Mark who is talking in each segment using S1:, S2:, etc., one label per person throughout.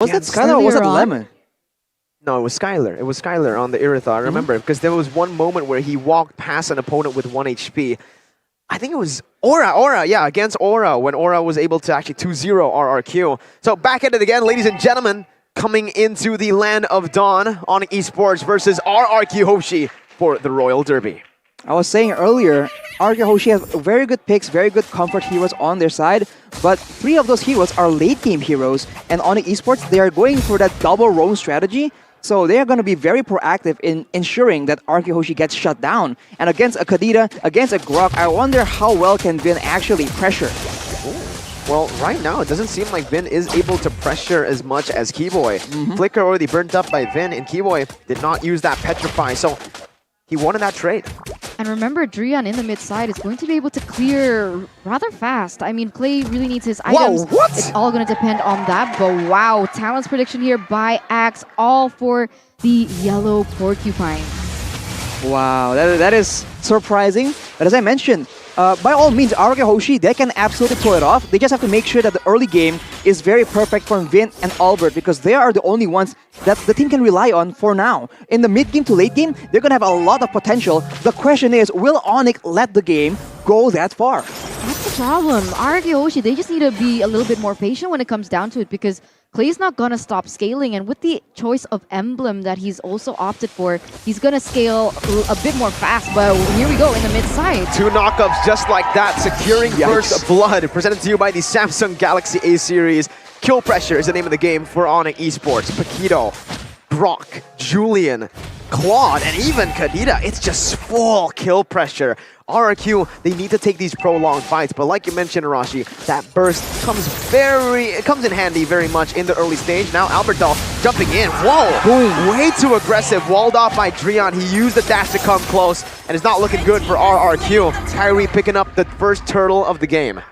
S1: Was that Skylar or was that Lemon?
S2: No, it was Skylar. It was Skylar on the Iritha. I remember because there was one moment where he walked past an opponent with 1 HP. I think it was Aura, yeah, against Aura, when Aura was able to actually 2-0 RRQ. So back at it again, ladies and gentlemen, coming into the land of Dawn on eSports versus RRQ Hoshi for the Royal Derby.
S1: I was saying earlier, RRQ Hoshi has very good picks, very good comfort heroes on their side, but 3 of those heroes are late game heroes, and on eSports, they are going for that double roam strategy. So they are going to be very proactive in ensuring that RRQ Hoshi gets shut down. And against a Kadita, against a Grok, I wonder how well can Vin actually pressure.
S2: Well, right now, it doesn't seem like Vin is able to pressure as much as Keyboy. Flicker already burnt up by Vin, and Keyboy did not use that Petrify, so he won in that trade.
S3: And remember, Drian in the mid side is going to be able to clear rather fast. I mean, Clay really needs his items.
S2: Whoa, what?
S3: It's all going to depend on that. But wow, Talon's prediction here by Axe, all for the yellow Porcupine.
S1: Wow, that is surprising. But as I mentioned, by all means, RRQ Hoshi, they can absolutely pull it off. They just have to make sure that the early game is very perfect from Vin and Albert because they are the only ones that the team can rely on for now. In the mid game to late game, they're going to have a lot of potential. The question is, will Onic let the game go that far?
S3: That's the problem. RRQ Hoshi, they just need to be a little bit more patient when it comes down to it because Clay's not going to stop scaling, and with the choice of emblem that he's also opted for, he's going to scale a bit more fast, but here we go in the mid side.
S2: 2 knockups just like that, securing first blood, presented to you by the Samsung Galaxy A series. Kill Pressure is the name of the game for Onic Esports. Paquito, Grok, Julian, Claude, and even Kadita. It's just full kill pressure. RRQ, they need to take these prolonged fights, but like you mentioned, Arashi, that burst comes in handy very much in the early stage. Now Alberto jumping in. Whoa!
S1: Boom.
S2: Way too aggressive. Walled off by Drian. He used the dash to come close, and it's not looking good for RRQ. Kyrie picking up the first turtle of the game.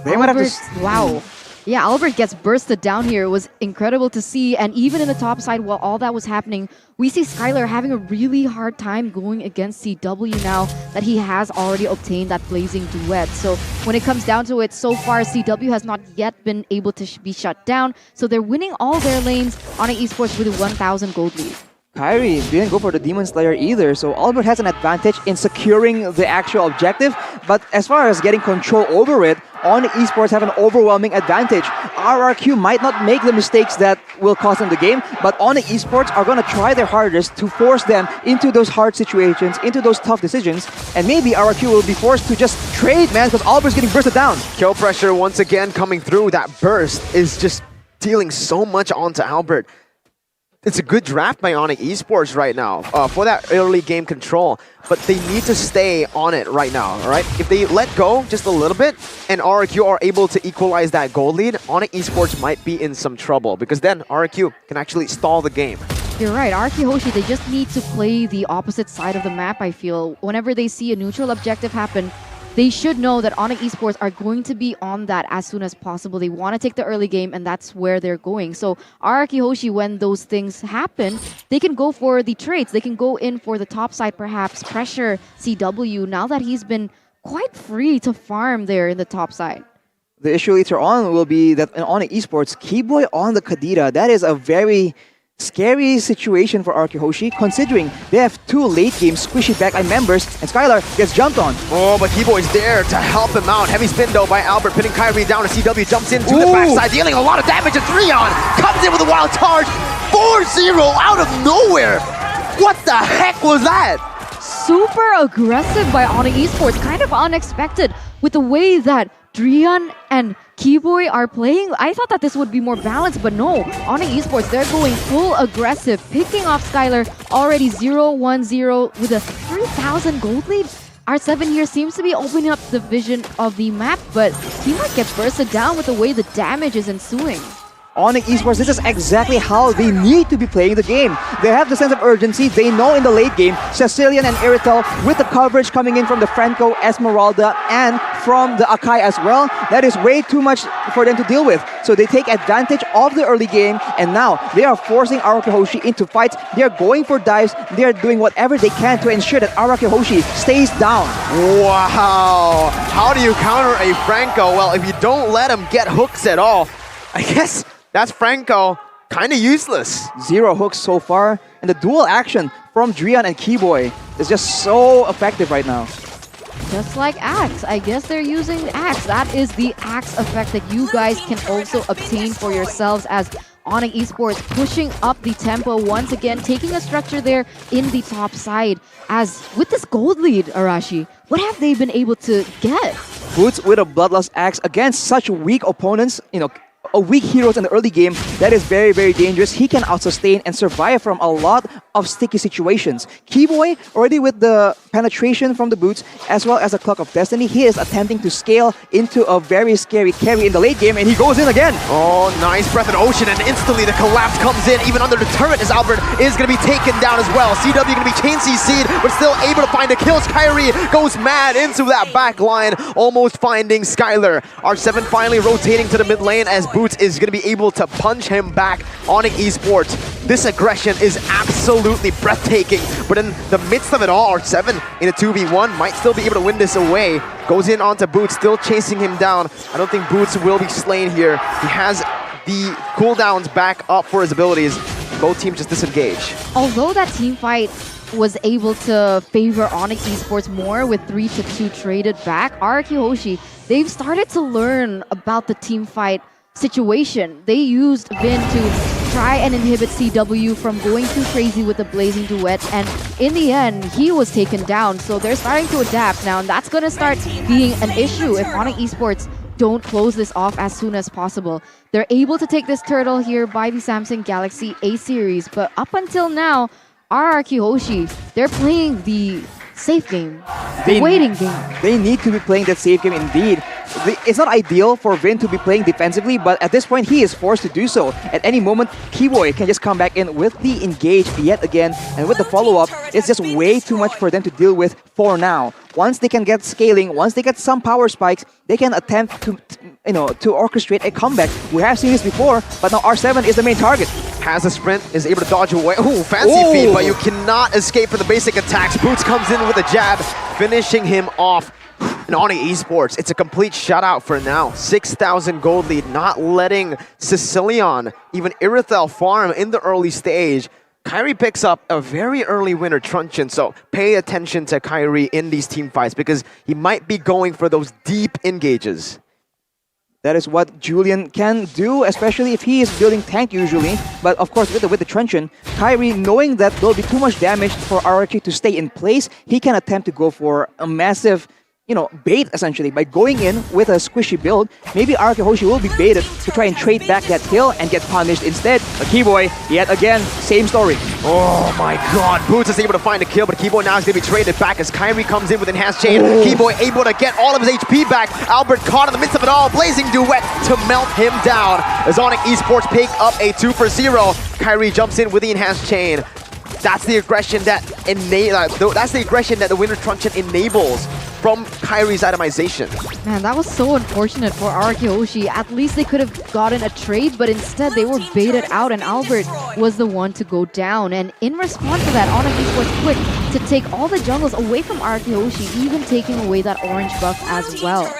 S1: They might have to...
S3: Wow. Yeah, Albert gets bursted down here. It was incredible to see. And even in the top side, while all that was happening, we see Skylar having a really hard time going against CW now that he has already obtained that Blazing Duet. So when it comes down to it, so far CW has not yet been able to be shut down. So they're winning all their lanes on eSports with a 1,000 gold lead.
S1: Kyrie didn't go for the Demon Slayer either, so Albert has an advantage in securing the actual objective, but as far as getting control over it, Onic Esports have an overwhelming advantage. RRQ might not make the mistakes that will cost them the game, but Onic Esports are going to try their hardest to force them into those hard situations, into those tough decisions, and maybe RRQ will be forced to just trade, man, because Albert's getting bursted down.
S2: Kill pressure once again coming through. That burst is just dealing so much onto Albert. It's a good draft by Onic Esports right now for that early game control, but they need to stay on it right now, all right? If they let go just a little bit and RRQ are able to equalize that goal lead, Onic Esports might be in some trouble because then RRQ can actually stall the game.
S3: You're right, RRQ Hoshi, they just need to play the opposite side of the map, I feel. Whenever they see a neutral objective happen, they should know that Onic Esports are going to be on that as soon as possible. They want to take the early game, and that's where they're going. So RRQ Hoshi, when those things happen, they can go for the trades. They can go in for the top side, perhaps pressure CW, now that he's been quite free to farm there in the top side.
S1: The issue later on will be that in Onic Esports, Keyboy on the Kadita, that is a very scary situation for RRQ Hoshi, considering they have 2 late-game squishy backline members, and Skylar gets jumped on.
S2: Oh, but Keyboy's there to help him out. Heavy spin, though, by Albert, pinning Kyrie down, and CW jumps into the backside, dealing a lot of damage, and Drian comes in with a wild charge, 4-0 out of nowhere! What the heck was that?
S3: Super aggressive by Onic Esports, kind of unexpected with the way that Drian and Keyboy are playing. I thought that this would be more balanced, but no. Onic Esports, they're going full aggressive, picking off Skylar, already 0-1-0 with a 3,000 gold lead. R7 here seems to be opening up the vision of the map, but he might get bursted down with the way the damage is ensuing.
S1: Onic Esports, this is exactly how they need to be playing the game. They have the sense of urgency. They know in the late game, Cecilian and Iritel, with the coverage coming in from the Franco, Esmeralda, and from the Akai as well, that is way too much for them to deal with. So they take advantage of the early game, and now they are forcing RRQ Hoshi into fights. They are going for dives. They are doing whatever they can to ensure that RRQ Hoshi stays down.
S2: Wow! How do you counter a Franco? Well, if you don't let him get hooks at all, I guess that's Franco kind of useless.
S1: 0 hooks so far, and the dual action from Drian and Keyboy is just so effective right now.
S3: Just like Axe. I guess they're using Axe. That is the Axe effect that you guys can also obtain for yourselves as Onic Esports pushing up the tempo once again, taking a structure there in the top side. As with this gold lead, Arashi, what have they been able to get?
S1: Boots with a Bloodlust Axe against such weak opponents, a weak heroes in the early game, that is very, very dangerous. He can out-sustain and survive from a lot of sticky situations. Keyboy, already with the penetration from the boots, as well as a Clock of Destiny, he is attempting to scale into a very scary carry in the late game, and he goes in again.
S2: Oh, nice Breath of the Ocean, and instantly the collapse comes in, even under the turret, as Albert is going to be taken down as well. CW going to be chain CC'd, but still able to find the kills. Kyrie goes mad into that back line, almost finding Skylar. R7 finally rotating to the mid lane as Boots is going to be able to punch him back. Onic Esports, this aggression is absolutely breathtaking, but in the midst of it all, R7 in a 2v1 might still be able to win this away. Goes in onto Boots, still chasing him down. I don't think Boots will be slain here. He has the cooldowns back up for his abilities. Both teams just disengage.
S3: Although that team fight was able to favor Onic Esports more with 3-2 traded back, RRQ Hoshi, they've started to learn about the team fight situation. They used Vin to try and inhibit CW from going too crazy with the Blazing Duet, and in the end, he was taken down. So they're starting to adapt now, and that's going to start being an issue if Onic Esports don't close this off as soon as possible. They're able to take this turtle here by the Samsung Galaxy A series, but up until now, RRQ Hoshi, they're playing the safe game, the waiting game.
S1: They need to be playing that safe game indeed. It's not ideal for Vin to be playing defensively, but at this point, he is forced to do so. At any moment, Keyboy can just come back in with the engage yet again, and with the follow-up, it's just way too much for them to deal with for now. Once they can get scaling, once they get some power spikes, they can attempt to orchestrate a comeback. We have seen this before, but now R7 is the main target.
S2: Has a sprint, is able to dodge away. Oh, fancy feed, but you cannot escape from the basic attacks. Boots comes in with a jab, finishing him off. And Onic Esports, it's a complete shutout for now. 6,000 gold lead, not letting Sicilian, even Irithel farm in the early stage. Kyrie picks up a very early winner, Truncheon, so pay attention to Kyrie in these team fights because he might be going for those deep engages.
S1: That is what Julian can do, especially if he is building tank usually. But of course, with the Truncheon, Kyrie, knowing that there'll be too much damage for RRQ to stay in place, he can attempt to go for a massive bait essentially by going in with a squishy build. Maybe RRQ Hoshi will be baited to try and trade back that kill and get punished instead. But Keyboy, yet again, same story.
S2: Oh my god, Boots is able to find a kill, but Keyboy now is going to be traded back as Kyrie comes in with Enhanced Chain. Keyboy able to get all of his HP back. Albert caught in the midst of it all. Blazing Duet to melt him down. As Onic Esports pick up a 2-for-0. Kyrie jumps in with the Enhanced Chain. That's the aggression that the Winter Truncheon enables from Kyrie's itemization.
S3: Man, that was so unfortunate for RRQ Hoshi. At least they could have gotten a trade, but instead they were baited out and Albert was the one to go down. And in response to that, Onic Esports quick to take all the jungles away from RRQ Hoshi, even taking away that orange buff as well.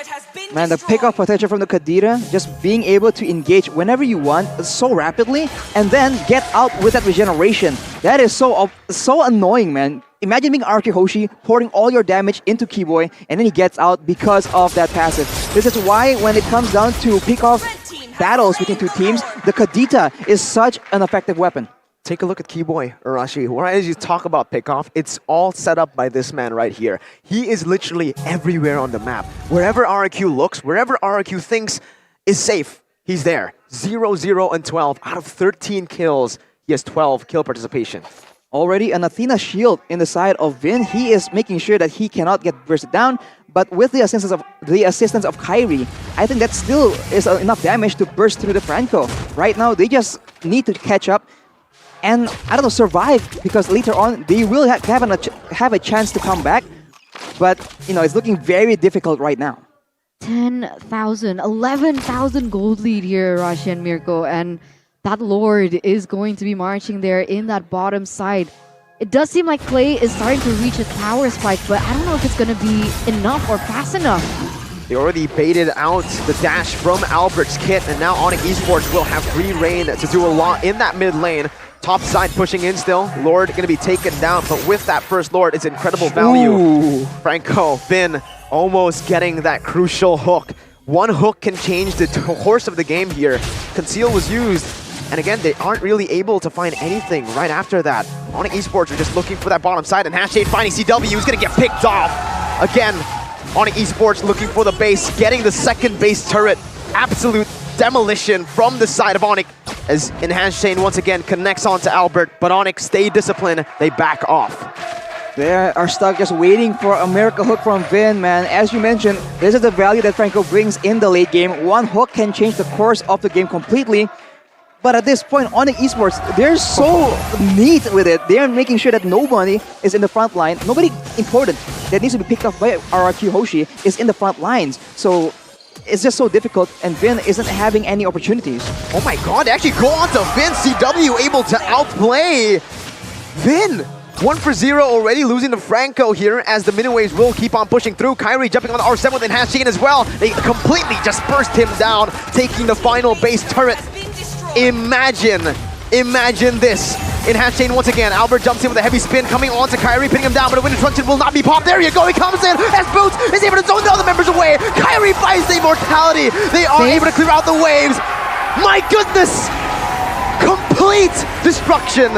S1: Man, the pick-off potential from the Kadira, just being able to engage whenever you want so rapidly and then get out with that regeneration. That is so annoying, man. Imagine being RRQ Hoshi, pouring all your damage into Keyboy, and then he gets out because of that passive. This is why when it comes down to pick-off battles between two teams, the Kadita is such an effective weapon.
S2: Take a look at Keyboy, Arashi. Right as you talk about pickoff, it's all set up by this man right here. He is literally everywhere on the map. Wherever RRQ looks, wherever RRQ thinks is safe, he's there. 0, 0, and 12 out of 13 kills. He has 12 kill participation.
S1: Already an Athena shield in the side of Vin. He is making sure that he cannot get bursted down. But with the assistance of Kyrie, I think that still is enough damage to burst through the Franco. Right now, they just need to catch up and, I don't know, survive, because later on they will have a chance to come back. But, it's looking very difficult right now.
S3: 10,000, 11,000 gold lead here, Rashi and Mirko, and that Lord is going to be marching there in that bottom side. It does seem like Clay is starting to reach a power spike, but I don't know if it's going to be enough or fast enough.
S2: They already baited out the dash from Albert's kit, and now Onic eSports will have free reign to do a lot in that mid lane. Top side pushing in still. Lord going to be taken down, but with that first Lord, it's incredible value.
S1: Ooh.
S2: Franco, Finn, almost getting that crucial hook. One hook can change the course of the game here. Conceal was used, and again, they aren't really able to find anything right after that. Onic eSports are just looking for that bottom side, and Hashade finding CW, who's going to get picked off. Again, Onic eSports looking for the base, getting the second base turret. Absolute demolition from the side of Onic, as Enhanced Chain once again connects onto Albert, but Onic stay disciplined, they back off.
S1: They are stuck just waiting for a miracle hook from Vin, man. As you mentioned, this is the value that Franco brings in the late game. One hook can change the course of the game completely. But at this point, Onic eSports, they're so neat with it. They're making sure that nobody is in the front line. Nobody important that needs to be picked up by RRQ Hoshi is in the front lines. So it's just so difficult, and Vin isn't having any opportunities.
S2: Oh my god, they actually go on to Vin. CW able to outplay Vin. 1-for-0 already, losing to Franco here as the mini waves will keep on pushing through. Kyrie jumping on the R7 with Enhanced Chain as well. They completely just burst him down, taking the final base turret. Imagine this. Enhanced Chain once again. Albert jumps in with a heavy spin, coming on to Kyrie, pinning him down, but a Winter Truncheon will not be popped. There you go, he comes in as Boots is able to zone the other members away. Kyrie finds the immortality. They are able to clear out the waves. My goodness! Complete destruction.